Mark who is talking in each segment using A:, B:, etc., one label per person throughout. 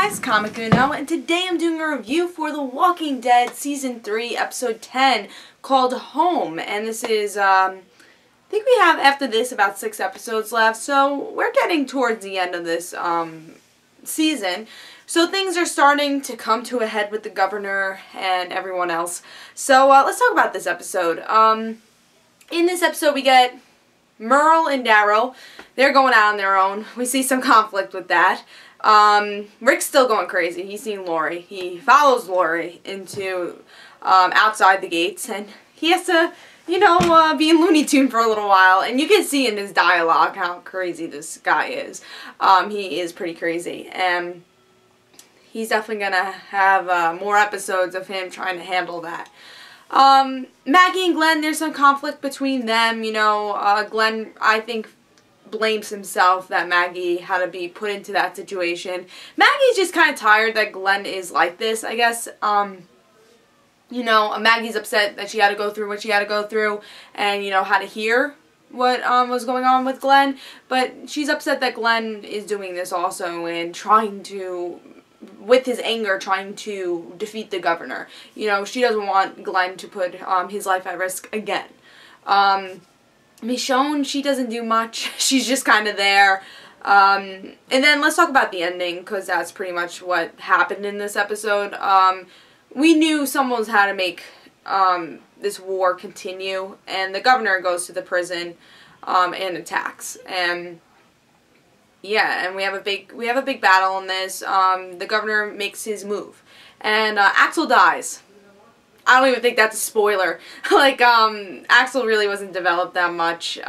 A: guys, Comic Uno, and today I'm doing a review for The Walking Dead Season 3, Episode 10, called Home. And this is, I think we have, after this, about 6 episodes left, so we're getting towards the end of this season. So things are starting to come to a head with the governor and everyone else. So let's talk about this episode. In this episode we get Merle and Daryl. They're going out on their own. We see some conflict with that. Rick's still going crazy. He's seen Lori. He follows Lori into outside the gates, and he has to, you know, be in Looney Tune for a little while. And you can see in his dialogue how crazy this guy is. He is pretty crazy, and he's definitely gonna have more episodes of him trying to handle that. Maggie and Glenn, there's some conflict between them. You know, Glenn, I think, blames himself that Maggie had to be put into that situation. Maggie's just kind of tired that Glenn is like this, I guess. You know, Maggie's upset that she had to go through what she had to go through and, you know, had to hear what was going on with Glenn. But she's upset that Glenn is doing this also and trying to, with his anger, trying to defeat the governor. You know, she doesn't want Glenn to put his life at risk again. Michonne, she doesn't do much. She's just kind of there. And then let's talk about the ending, because that's pretty much what happened in this episode. We knew someone's had to make this war continue, and the governor goes to the prison and attacks. And yeah, and we have a big battle in this. The governor makes his move, and Axel dies. I don't even think that's a spoiler. Like, Axel really wasn't developed that much.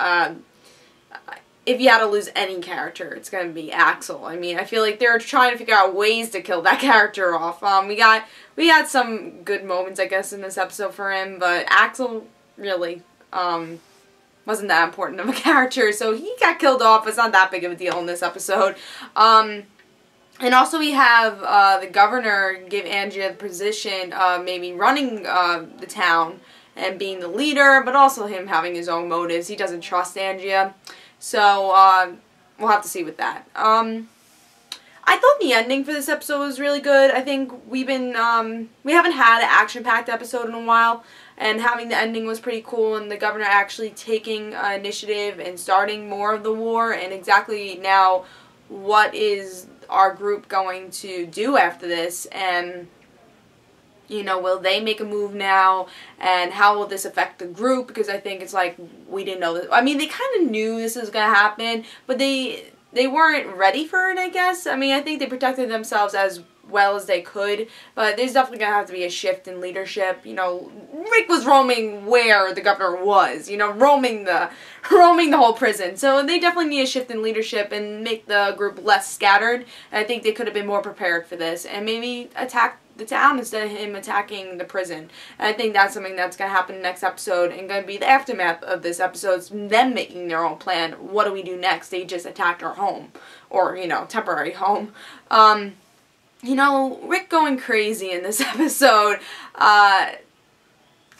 A: If you had to lose any character, it's going to be Axel. I mean, I feel like they're trying to figure out ways to kill that character off. We had some good moments, I guess, in this episode for him, but Axel really wasn't that important of a character, so he got killed off. It's not that big of a deal in this episode. And also we have the governor give Andrea the position of maybe running the town and being the leader, but also him having his own motives. He doesn't trust Andrea. So we'll have to see with that. I thought the ending for this episode was really good. I think we haven't had an action-packed episode in a while, and having the ending was pretty cool, and the governor actually taking initiative and starting more of the war, and exactly now what is our group going to do after this, and, you know, will they make a move now, and how will this affect the group? Because I think it's like, we didn't know this. I mean, they kind of knew this was going to happen, but they weren't ready for it, I guess. I mean, I think they protected themselves as well as they could, but there's definitely going to have to be a shift in leadership. You know, Rick was roaming where the governor was, you know, roaming the whole prison. So they definitely need a shift in leadership and make the group less scattered. And I think they could have been more prepared for this and maybe attack the town instead of him attacking the prison. And I think that's something that's going to happen next episode and going to be the aftermath of this episode, them making their own plan. What do we do next? They just attacked our home, or, you know, temporary home. You know, Rick going crazy in this episode, I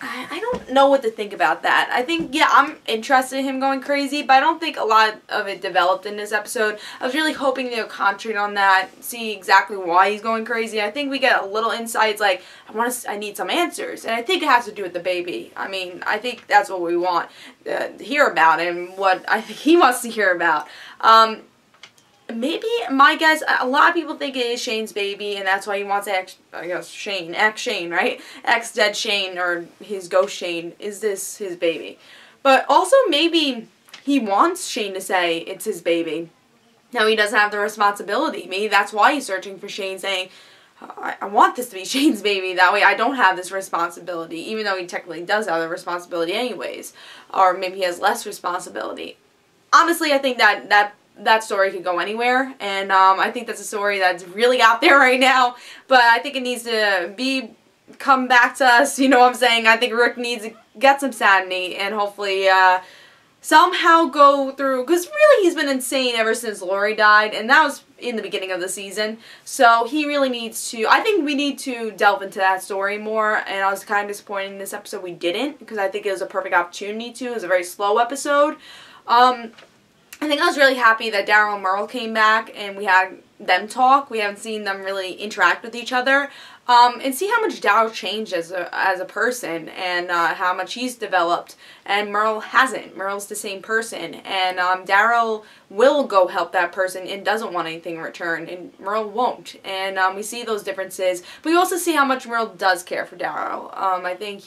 A: don't know what to think about that. I think, yeah, I'm interested in him going crazy, but I don't think a lot of it developed in this episode. I was really hoping they'll concentrate on that, see exactly why he's going crazy. I think we get a little insights, like, I need some answers, and I think it has to do with the baby. I mean, I think that's what we want to hear about, and what I think he wants to hear about. Maybe, my guess, a lot of people think it is Shane's baby, and that's why he wants to Shane, right? Ex-dead Shane, or his ghost Shane, is this his baby? But also, maybe he wants Shane to say it's his baby. Now, he doesn't have the responsibility. Maybe that's why he's searching for Shane, saying, I want this to be Shane's baby, that way I don't have this responsibility, even though he technically does have the responsibility anyways. Or maybe he has less responsibility. Honestly, I think that story could go anywhere, and I think that's a story that's really out there right now, but I think it needs to come back to us, you know what I'm saying? I think Rick needs to get some sanity and hopefully somehow go through, because really he's been insane ever since Lori died, and that was in the beginning of the season, so he really needs to, I think we need to delve into that story more, and I was kind of disappointed in this episode we didn't, because I think it was a perfect opportunity to. It was a very slow episode. I think I was really happy that Daryl and Merle came back and we had them talk. We haven't seen them really interact with each other. And see how much Daryl changed as a person, and how much he's developed, and Merle hasn't. Merle's the same person, and Daryl will go help that person and doesn't want anything in return, and Merle won't. And we see those differences, but we also see how much Merle does care for Daryl. I think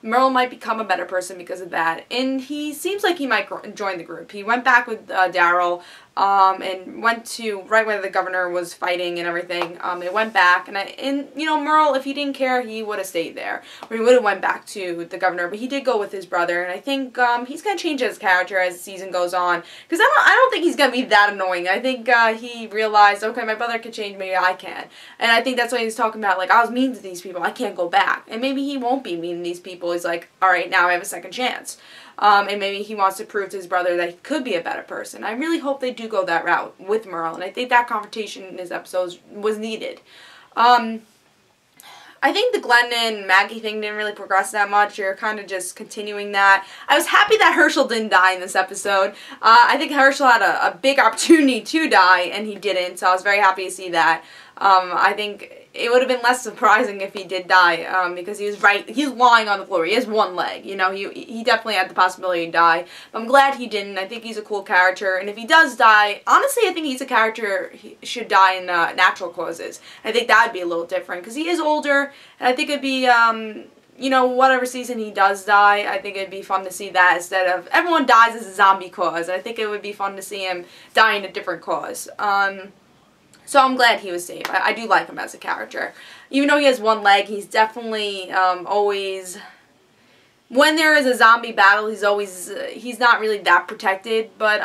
A: Merle might become a better person because of that, and he seems like he might join the group. He went back with Daryl. And went to right where the governor was fighting and everything. They went back, and you know, Merle, if he didn't care, he would have stayed there, or he would have went back to the governor. But he did go with his brother, and I think he's gonna change his character as the season goes on, because I don't think he's gonna be that annoying. I think he realized, okay, my brother can change, maybe I can, and I think that's what he's talking about. Like, I was mean to these people, I can't go back, and maybe he won't be mean to these people. He's like, all right, now I have a second chance. And maybe he wants to prove to his brother that he could be a better person. I really hope they do go that route with Merle, and I think that confrontation in his episodes was needed. I think the Glenn and Maggie thing didn't really progress that much. You're kind of just continuing that. I was happy that Herschel didn't die in this episode. I think Herschel had a big opportunity to die, and he didn't, so I was very happy to see that. I think it would have been less surprising if he did die, because he was lying on the floor. He has one leg, you know, he definitely had the possibility to die. But I'm glad he didn't. I think he's a cool character, and if he does die, honestly, I think he's a character he should die in natural causes. I think that would be a little different, because he is older, and I think it'd be, you know, whatever season he does die, I think it'd be fun to see that instead of everyone dies as a zombie cause. I think it would be fun to see him die in a different cause. So I'm glad he was safe. I do like him as a character. Even though he has one leg, he's definitely always... When there is a zombie battle, he's not really that protected, but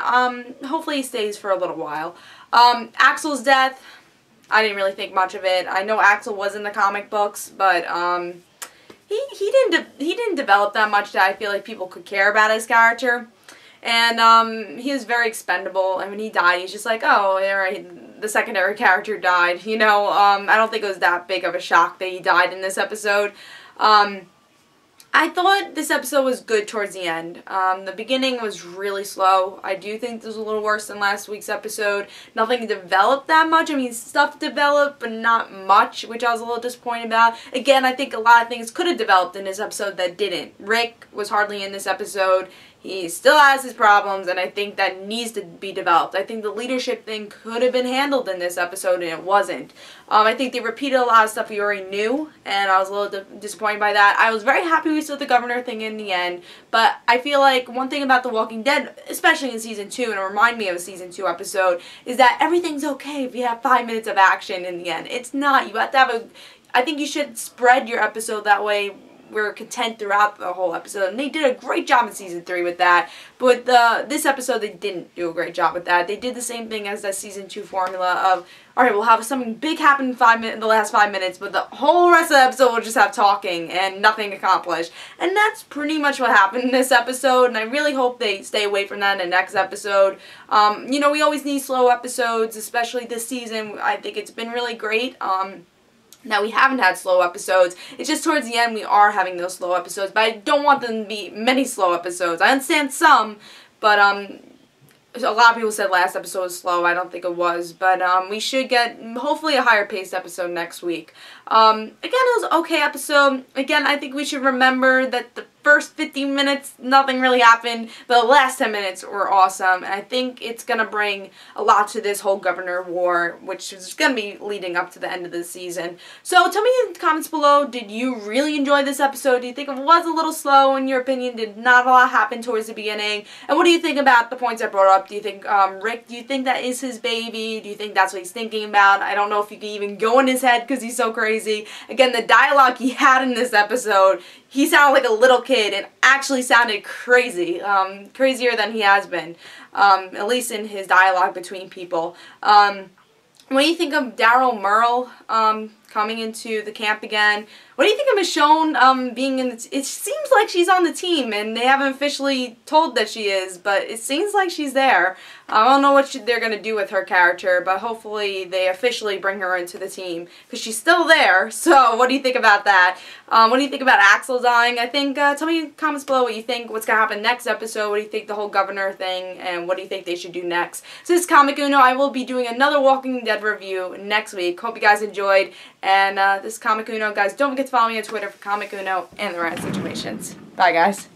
A: hopefully he stays for a little while. Axel's death, I didn't really think much of it. I know Axel was in the comic books, but he didn't develop that much that I feel like people could care about his character. And he was very expendable, and when he died, he's just like, oh, alright, the secondary character died, you know. I don't think it was that big of a shock that he died in this episode. I thought this episode was good towards the end. The beginning was really slow. I do think this was a little worse than last week's episode. Nothing developed that much. I mean, stuff developed, but not much, which I was a little disappointed about. Again, I think a lot of things could have developed in this episode that didn't. Rick was hardly in this episode. He still has his problems, and I think that needs to be developed. I think the leadership thing could have been handled in this episode, and it wasn't. I think they repeated a lot of stuff we already knew, and I was a little disappointed by that. I was very happy we saw the governor thing in the end, but I feel like one thing about The Walking Dead, especially in Season 2, and it reminded me of a Season 2 episode, is that everything's okay if you have 5 minutes of action in the end. It's not. You have to have I think you should spread your episode that way. We're content throughout the whole episode, and they did a great job in Season 3 with that, but this episode they didn't do a great job with that. They did the same thing as the Season 2 formula of, alright, we'll have something big happen in the last 5 minutes, but the whole rest of the episode will just have talking and nothing accomplished. And that's pretty much what happened in this episode, and I really hope they stay away from that in the next episode. You know, we always need slow episodes, especially this season. I think it's been really great. Now, we haven't had slow episodes. It's just towards the end we are having those slow episodes, but I don't want them to be many slow episodes. I understand some, but a lot of people said last episode was slow. I don't think it was, but we should get hopefully a higher paced episode next week. Again, it was an okay episode. Again, I think we should remember that the first 15 minutes, nothing really happened. The last 10 minutes were awesome, and I think it's going to bring a lot to this whole governor war, which is going to be leading up to the end of the season. So tell me in the comments below, did you really enjoy this episode? Do you think it was a little slow in your opinion? Did not a lot happen towards the beginning? And what do you think about the points I brought up? Do you think, Rick, do you think that is his baby? Do you think that's what he's thinking about? I don't know if you can even go in his head because he's so crazy. Again, the dialogue he had in this episode, he sounded like a little kid and actually sounded crazy, crazier than he has been, at least in his dialogue between people. What do you think of Daryl Merle coming into the camp again? What do you think of Michonne being in it seems like she's on the team, and they haven't officially told that she is, but it seems like she's there. I don't know what they're going to do with her character, but hopefully they officially bring her into the team, because she's still there. So what do you think about that? What do you think about Axel dying? I think, tell me in the comments below what you think, what's going to happen next episode, what do you think the whole governor thing, and what do you think they should do next. So this is Comic Uno. I will be doing another Walking Dead review next week. Hope you guys enjoyed, and this is Comic Uno. Guys, don't forget to follow me on Twitter for Comic Uno and the rest situations. Bye, guys.